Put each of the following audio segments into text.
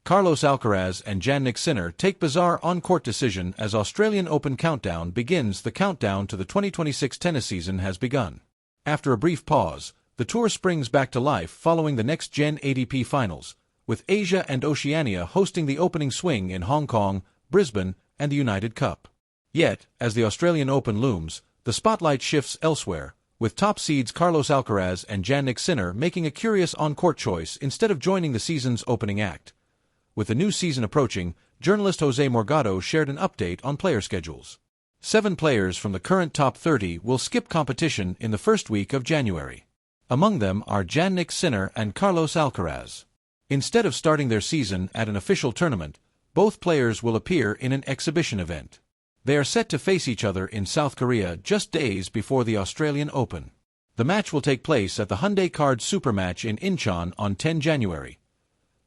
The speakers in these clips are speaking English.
Carlos Alcaraz and Jannik take bizarre on-court decision as Australian Open countdown begins. The countdown to the 2026 tennis season has begun. After a brief pause, the tour springs back to life following the next-gen ATP finals, with Asia and Oceania hosting the opening swing in Hong Kong, Brisbane, and the United Cup. Yet, as the Australian Open looms, the spotlight shifts elsewhere, with top seeds Carlos Alcaraz and Jannik making a curious on-court choice instead of joining the season's opening act. With the new season approaching, journalist Jose Morgado shared an update on player schedules. 7 players from the current top 30 will skip competition in the first week of January. Among them are Jannik and Carlos Alcaraz. Instead of starting their season at an official tournament, both players will appear in an exhibition event. They are set to face each other in South Korea just days before the Australian Open. The match will take place at the Hyundai Card Supermatch in Incheon on 10 January.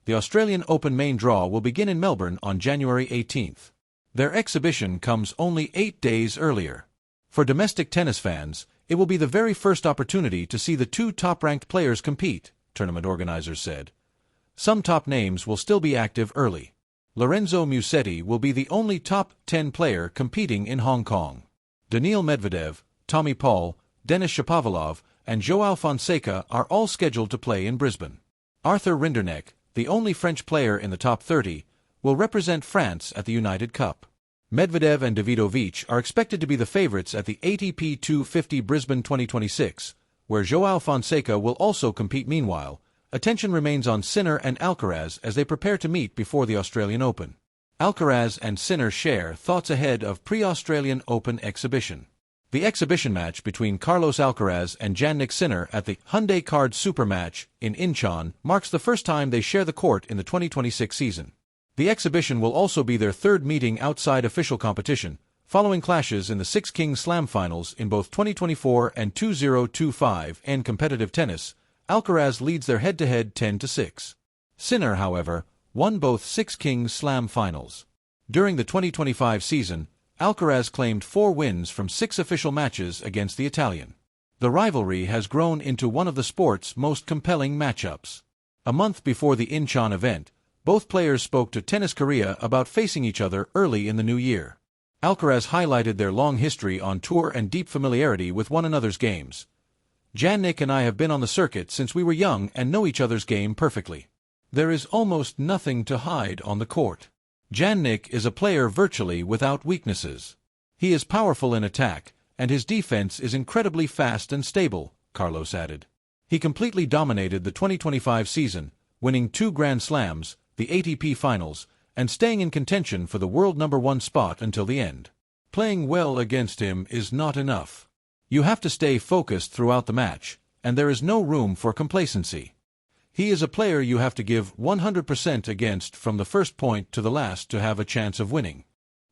The Australian Open main draw will begin in Melbourne on January 18th. Their exhibition comes only 8 days earlier. For domestic tennis fans, it will be the very first opportunity to see the 2 top-ranked players compete, tournament organizers said. Some top names will still be active early. Lorenzo Musetti will be the only top 10 player competing in Hong Kong. Daniil Medvedev, Tommy Paul, Denis Shapovalov, and Joao Fonseca are all scheduled to play in Brisbane. Arthur Rinderknecht, the only French player in the top 30, will represent France at the United Cup. Medvedev and Davidovich are expected to be the favorites at the ATP 250 Brisbane 2026, where Joao Fonseca will also compete. Meanwhile, attention remains on Sinner and Alcaraz as they prepare to meet before the Australian Open. Alcaraz and Sinner share thoughts ahead of pre-Australian Open exhibition. The exhibition match between Carlos Alcaraz and Jannik at the Hyundai Card Supermatch in Incheon marks the first time they share the court in the 2026 season. The exhibition will also be their third meeting outside official competition, following clashes in the Six Kings Slam finals in both 2024 and 2025. In competitive tennis, Alcaraz leads their head-to-head 10-6. Sinner, however, won both Six Kings Slam finals. During the 2025 season, Alcaraz claimed 4 wins from 6 official matches against the Italian. The rivalry has grown into one of the sport's most compelling matchups. A month before the Incheon event, both players spoke to Tennis Korea about facing each other early in the new year. Alcaraz highlighted their long history on tour and deep familiarity with one another's games. Jannik and I have been on the circuit since we were young and know each other's game perfectly. There is almost nothing to hide on the court. Jannik is a player virtually without weaknesses. He is powerful in attack, and his defense is incredibly fast and stable, Carlos added. He completely dominated the 2025 season, winning 2 Grand Slams, the ATP Finals, and staying in contention for the world #1 spot until the end. Playing well against him is not enough. You have to stay focused throughout the match, and there is no room for complacency. He is a player you have to give 100% against from the first point to the last to have a chance of winning.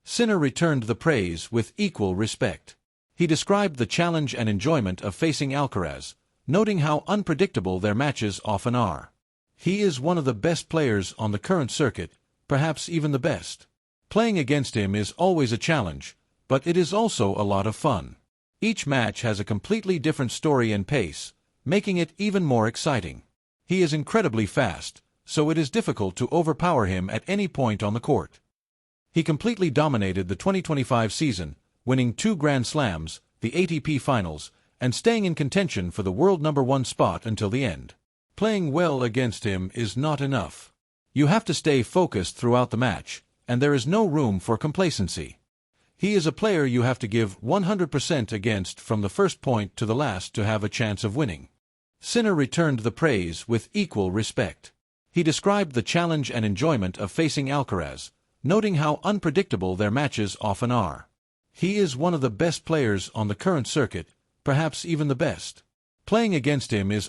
Sinner returned the praise with equal respect. He described the challenge and enjoyment of facing Alcaraz, noting how unpredictable their matches often are. He is one of the best players on the current circuit, perhaps even the best. Playing against him is always a challenge, but it is also a lot of fun. Each match has a completely different story and pace, making it even more exciting. He is incredibly fast, so it is difficult to overpower him at any point on the court. He completely dominated the 2025 season, winning 2 Grand Slams, the ATP Finals, and staying in contention for the world #1 spot until the end. Playing well against him is not enough. You have to stay focused throughout the match, and there is no room for complacency. He is a player you have to give 100% against from the first point to the last to have a chance of winning. Sinner returned the praise with equal respect. He described the challenge and enjoyment of facing Alcaraz, noting how unpredictable their matches often are. He is one of the best players on the current circuit, perhaps even the best. Playing against him is